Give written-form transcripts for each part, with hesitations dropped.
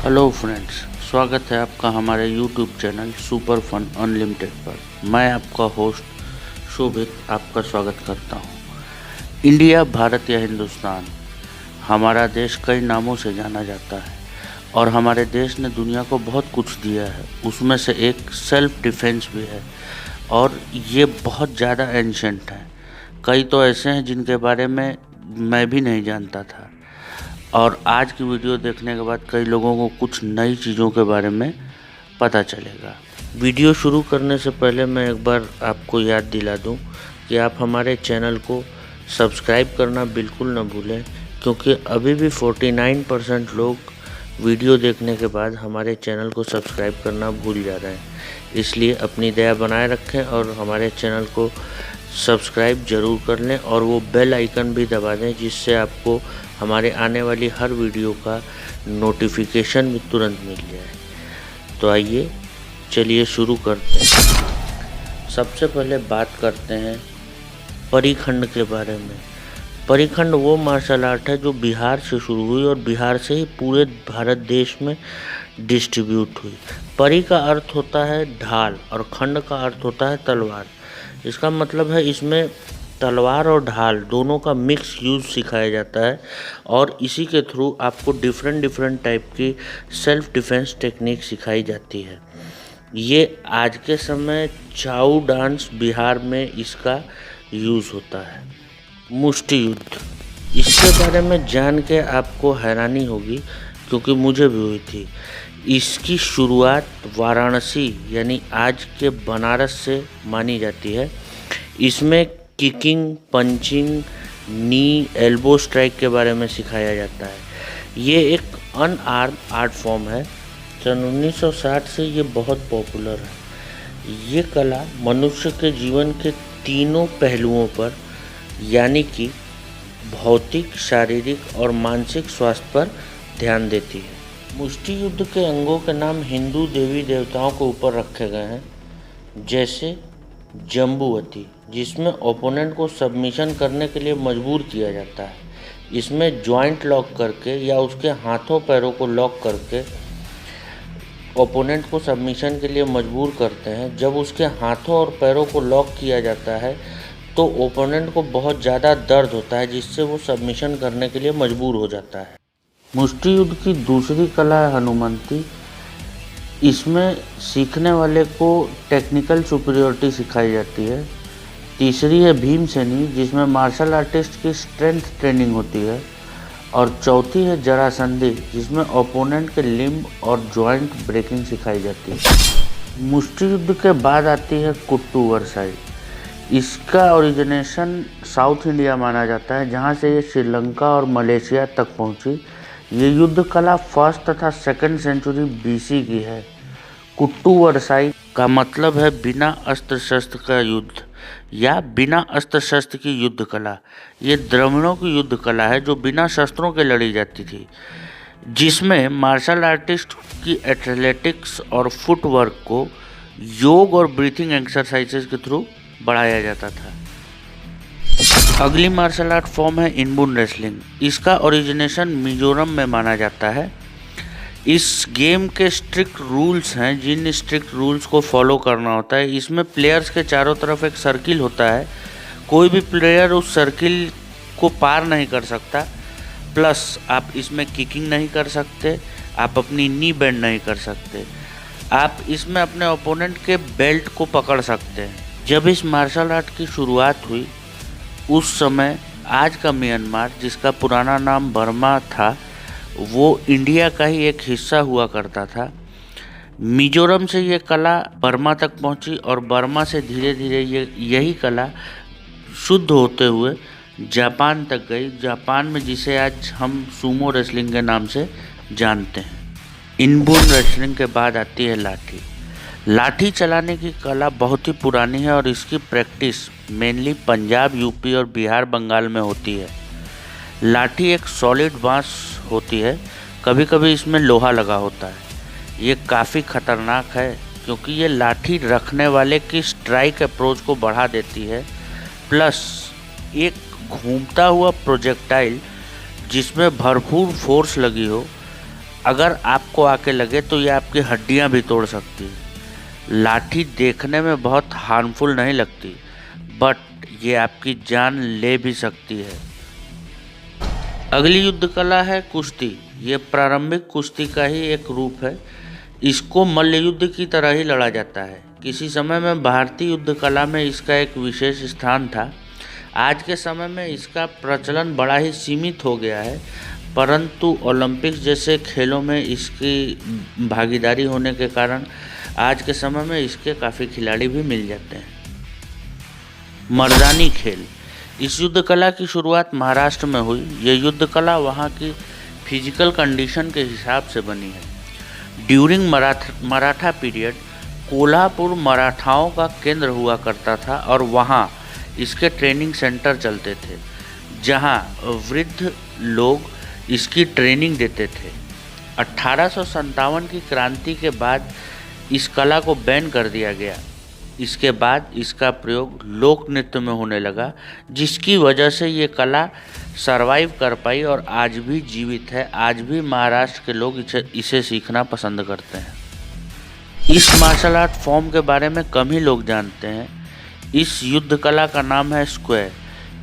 Hello friends, स्वागत है आपका हमारे YouTube channel super fun unlimited पर। मैं आपका होस्ट शोभित आपका स्वागत करता हूं। इंडिया, भारत या हिंदुस्तान, हमारा देश कई नामों से जाना जाता है और हमारे देश ने दुनिया को बहुत कुछ दिया है। उसमें से एक सेल्फ डिफेंस भी है और ये बहुत ज़्यादा एंशेंट है। कई तो ऐसे हैं जिनके बारे में मैं भी नहीं जानता था और आज की वीडियो देखने के बाद कई लोगों को कुछ नई चीज़ों के बारे में पता चलेगा। वीडियो शुरू करने से पहले मैं एक बार आपको याद दिला दूं कि आप हमारे चैनल को सब्सक्राइब करना बिल्कुल न भूलें, क्योंकि अभी भी 49% लोग वीडियो देखने के बाद हमारे चैनल को सब्सक्राइब करना भूल जा रहे हैं। इसलिए अपनी दया बनाए रखें और हमारे चैनल को सब्सक्राइब ज़रूर कर लें और वो बेल आइकन भी दबा दें, जिससे आपको हमारे आने वाली हर वीडियो का नोटिफिकेशन भी तुरंत मिल जाए। तो आइए चलिए शुरू करते हैं। सबसे पहले बात करते हैं परीखंड के बारे में। परीखंड वो मार्शल आर्ट है जो बिहार से शुरू हुई और बिहार से ही पूरे भारत देश में डिस्ट्रीब्यूट हुई। परी का अर्थ होता है ढाल और खंड का अर्थ होता है तलवार। इसका मतलब है इसमें तलवार और ढाल दोनों का मिक्स यूज़ सिखाया जाता है और इसी के थ्रू आपको डिफरेंट टाइप की सेल्फ डिफेंस टेक्निक सिखाई जाती है। ये आज के समय छाऊ डांस बिहार में इसका यूज़ होता है। मुष्टि युद्ध, इसके बारे में जान के आपको हैरानी होगी क्योंकि मुझे भी हुई थी। इसकी शुरुआत वाराणसी यानी आज के बनारस से मानी जाती है। इसमें किकिंग, पंचिंग, नी, एल्बो स्ट्राइक के बारे में सिखाया जाता है। ये एक अनआर्म आर्ट फॉर्म है। सन 1960 से ये बहुत पॉपुलर है। ये कला मनुष्य के जीवन के तीनों पहलुओं पर यानी कि भौतिक, शारीरिक और मानसिक स्वास्थ्य पर ध्यान देती है। मुष्टि युद्ध के अंगों के नाम हिंदू देवी देवताओं के ऊपर रखे गए हैं, जैसे जम्बुवती, जिसमें ओपोनेंट को सबमिशन करने के लिए मजबूर किया जाता है। इसमें जॉइंट लॉक करके या उसके हाथों पैरों को लॉक करके ओपोनेंट को सबमिशन के लिए मजबूर करते हैं। जब उसके हाथों और पैरों को लॉक किया जाता है तो ओपोनेंट को बहुत ज़्यादा दर्द होता है, जिससे वो सबमिशन करने के लिए मजबूर हो जाता है। मुष्टि युद्ध की दूसरी कला है हनुमंती। इसमें सीखने वाले को टेक्निकल सुपीरियरिटी सिखाई जाती है। तीसरी है भीमसेनी, जिसमें मार्शल आर्टिस्ट की स्ट्रेंथ ट्रेनिंग होती है। और चौथी है जरासंधी, जिसमें ओपोनेंट के लिम्ब और जॉइंट ब्रेकिंग सिखाई जाती है। मुष्टि युद्ध के बाद आती है कुट्टू वरसाई। इसका ओरिजिनेशन साउथ इंडिया माना जाता है, जहाँ से ये श्रीलंका और मलेशिया तक पहुँची। ये युद्ध कला फर्स्ट तथा सेकंड सेंचुरी बीसी की है। कुट्टू वरसाई का मतलब है बिना अस्त्र शस्त्र का युद्ध या बिना अस्त्र शस्त्र की युद्ध कला। ये द्रविड़ों की युद्ध कला है जो बिना शस्त्रों के लड़ी जाती थी, जिसमें मार्शल आर्टिस्ट की एथलेटिक्स और फुटवर्क को योग और ब्रीथिंग एक्सरसाइजेज के थ्रू बढ़ाया जाता था। अगली मार्शल आर्ट फॉर्म है इनबुन रेसलिंग। इसका ओरिजिनेशन मिजोरम में माना जाता है। इस गेम के स्ट्रिक्ट रूल्स हैं, जिन स्ट्रिक्ट रूल्स को फॉलो करना होता है। इसमें प्लेयर्स के चारों तरफ एक सर्किल होता है। कोई भी प्लेयर उस सर्किल को पार नहीं कर सकता। प्लस आप इसमें किकिंग नहीं कर सकते, आप अपनी नी बेंड नहीं कर सकते। आप इसमें अपने ओपोनेंट के बेल्ट को पकड़ सकते हैं। जब इस मार्शल आर्ट की शुरुआत हुई उस समय आज का म्यांमार, जिसका पुराना नाम बर्मा था, वो इंडिया का ही एक हिस्सा हुआ करता था। मिजोरम से ये कला बर्मा तक पहुंची और बर्मा से धीरे धीरे यही कला शुद्ध होते हुए जापान तक गई। जापान में जिसे आज हम सुमो रेसलिंग के नाम से जानते हैं। इनबुन रेसलिंग के बाद आती है लाठी। लाठी चलाने की कला बहुत ही पुरानी है और इसकी प्रैक्टिस मेनली पंजाब, यूपी और बिहार, बंगाल में होती है। लाठी एक सॉलिड बांस होती है, कभी कभी इसमें लोहा लगा होता है। ये काफ़ी खतरनाक है क्योंकि ये लाठी रखने वाले की स्ट्राइक अप्रोच को बढ़ा देती है। प्लस एक घूमता हुआ प्रोजेक्टाइल जिसमें भरपूर फोर्स लगी हो अगर आपको आके लगे तो ये आपकी हड्डियां भी तोड़ सकती है। लाठी देखने में बहुत हार्मफुल नहीं लगती, बट ये आपकी जान ले भी सकती है। अगली युद्ध कला है कुश्ती। ये प्रारंभिक कुश्ती का ही एक रूप है। इसको मल्ल युद्ध की तरह ही लड़ा जाता है। किसी समय में भारतीय युद्ध कला में इसका एक विशेष स्थान था। आज के समय में इसका प्रचलन बड़ा ही सीमित हो गया है, परंतु ओलंपिक्स जैसे खेलों में इसकी भागीदारी होने के कारण आज के समय में इसके काफ़ी खिलाड़ी भी मिल जाते हैं। मर्दानी खेल। इस युद्ध कला की शुरुआत महाराष्ट्र में हुई। ये युद्ध कला वहाँ की फिजिकल कंडीशन के हिसाब से बनी है। ड्यूरिंग मराठा पीरियड कोल्हापुर मराठाओं का केंद्र हुआ करता था और वहाँ इसके ट्रेनिंग सेंटर चलते थे, जहाँ वृद्ध लोग इसकी ट्रेनिंग देते थे। 1857 की क्रांति के बाद इस कला को बैन कर दिया गया। इसके बाद इसका प्रयोग लोक नृत्य में होने लगा, जिसकी वजह से ये कला सरवाइव कर पाई और आज भी जीवित है। आज भी महाराष्ट्र के लोग इसे सीखना पसंद करते हैं। इस मार्शल आर्ट फॉर्म के बारे में कम ही लोग जानते हैं। इस युद्ध कला का नाम है स्क्वायर।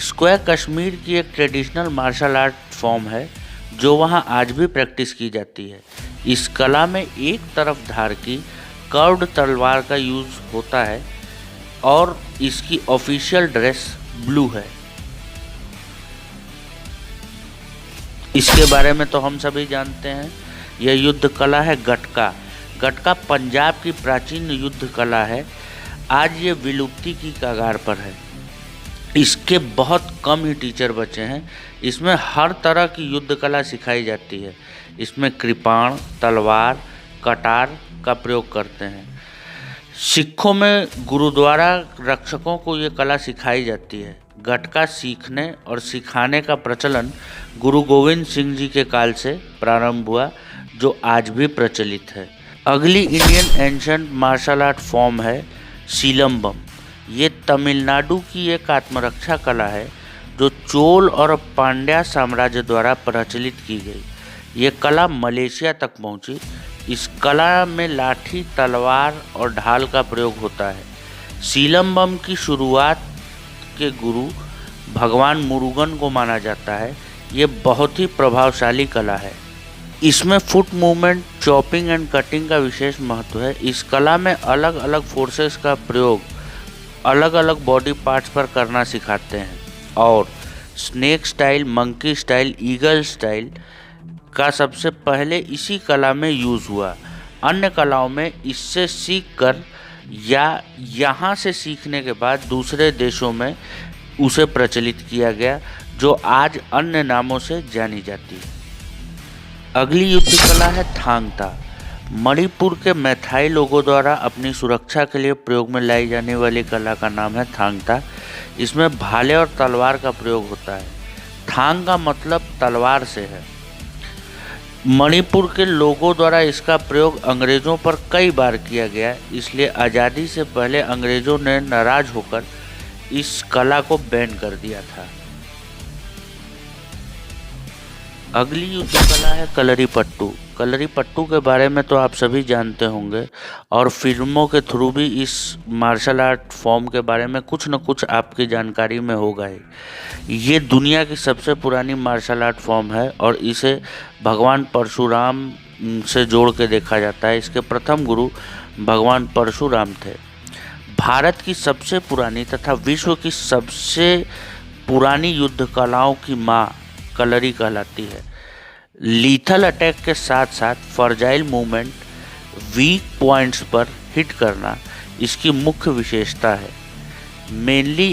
स्क्वायर कश्मीर की एक ट्रेडिशनल मार्शल आर्ट फॉर्म है जो वहाँ आज भी प्रैक्टिस की जाती है। इस कला में एक तरफ धार की कर्व्ड तलवार का यूज होता है और इसकी ऑफिशियल ड्रेस ब्लू है। इसके बारे में तो हम सभी जानते हैं। यह युद्ध कला है गटका। गटका पंजाब की प्राचीन युद्ध कला है। आज ये विलुप्ति की कगार पर है। इसके बहुत कम ही टीचर बचे हैं। इसमें हर तरह की युद्ध कला सिखाई जाती है। इसमें कृपाण, तलवार, कटार का प्रयोग करते हैं। सिखों में गुरुद्वारा रक्षकों को ये कला सिखाई जाती है। गटका सीखने और सिखाने का प्रचलन गुरु गोविंद सिंह जी के काल से प्रारंभ हुआ, जो आज भी प्रचलित है। अगली Indian ancient martial art form है सिलंबम। ये तमिलनाडु की एक आत्मरक्षा कला है जो चोल और पांड्या साम्राज्य द्वारा प्रचलित की गई। ये कला मलेशिया तक पहुंची। इस कला में लाठी, तलवार और ढाल का प्रयोग होता है। सिलंबम की शुरुआत के गुरु भगवान मुरुगन को माना जाता है। ये बहुत ही प्रभावशाली कला है। इसमें foot movement, chopping and cutting का विशेष महत्व है। इस कला में अलग अलग फोर्सेस का प्रयोग अलग अलग बॉडी पार्ट्स पर करना सिखाते हैं और snake style, monkey style, eagle style का सबसे पहले इसी कला में यूज़ हुआ। अन्य कलाओं में इससे सीखकर या यहाँ से सीखने के बाद दूसरे देशों में उसे प्रचलित किया गया, जो आज अन्य नामों से जानी जाती है। अगली युद्ध कला है थांग ता। मणिपुर के मैथाई लोगों द्वारा अपनी सुरक्षा के लिए प्रयोग में लाई जाने वाली कला का नाम है थांग ता। इसमें भाले और तलवार का प्रयोग होता है। थांग का मतलब तलवार से है। मणिपुर के लोगों द्वारा इसका प्रयोग अंग्रेज़ों पर कई बार किया गया, इसलिए आज़ादी से पहले अंग्रेज़ों ने नाराज होकर इस कला को बैन कर दिया था। अगली युद्ध कला है कलरीपट्टू। कलरीपट्टू के बारे में तो आप सभी जानते होंगे और फिल्मों के थ्रू भी इस मार्शल आर्ट फॉर्म के बारे में कुछ न कुछ आपकी जानकारी में होगा ही। ये दुनिया की सबसे पुरानी मार्शल आर्ट फॉर्म है और इसे भगवान परशुराम से जोड़ के देखा जाता है। इसके प्रथम गुरु भगवान परशुराम थे। भारत की सबसे पुरानी तथा विश्व की सबसे पुरानी युद्ध कलाओं की माँ कलरी कहलाती है। लीथल अटैक के साथ साथ फर्जाइल मूवमेंट, वीक पॉइंट्स पर हिट करना इसकी मुख्य विशेषता है। मेनली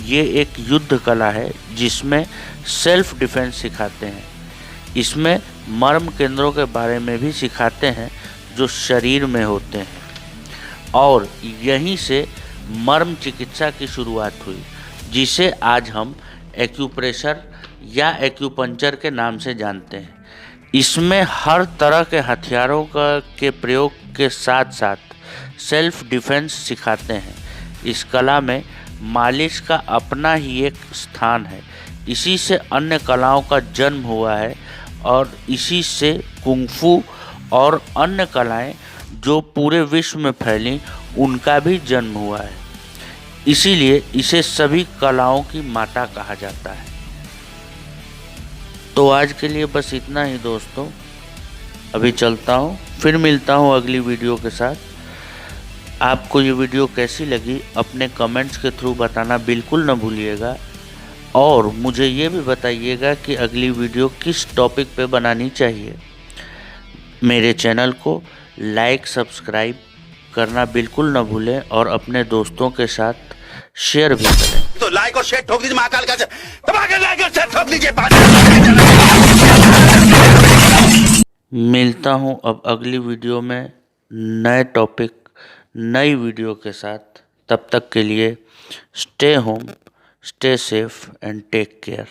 ये एक युद्ध कला है जिसमें सेल्फ डिफेंस सिखाते हैं। इसमें मर्म केंद्रों के बारे में भी सिखाते हैं जो शरीर में होते हैं और यहीं से मर्म चिकित्सा की शुरुआत हुई, जिसे आज हम एक्यूप्रेशर या एक्यूपंक्चर के नाम से जानते हैं। इसमें हर तरह के हथियारों के प्रयोग के साथ साथ सेल्फ डिफेंस सिखाते हैं। इस कला में मालिश का अपना ही एक स्थान है। इसी से अन्य कलाओं का जन्म हुआ है और इसी से कुंफू और अन्य कलाएं जो पूरे विश्व में फैली उनका भी जन्म हुआ है। इसीलिए इसे सभी कलाओं की माता कहा जाता है। तो आज के लिए बस इतना ही दोस्तों, अभी चलता हूँ, फिर मिलता हूँ अगली वीडियो के साथ। आपको ये वीडियो कैसी लगी अपने कमेंट्स के थ्रू बताना बिल्कुल न भूलिएगा, और मुझे ये भी बताइएगा कि अगली वीडियो किस टॉपिक पे बनानी चाहिए। मेरे चैनल को लाइक सब्सक्राइब करना बिल्कुल न भूलें और अपने दोस्तों के साथ शेयर भी करें। तो लाइक और शेयर ठोक दीजिए, महाकाल का दबा के लाइक और शेयर ठोक दीजिए। मिलता हूँ अब अगली वीडियो में नए टॉपिक नई वीडियो के साथ। तब तक के लिए stay home, stay safe and take care.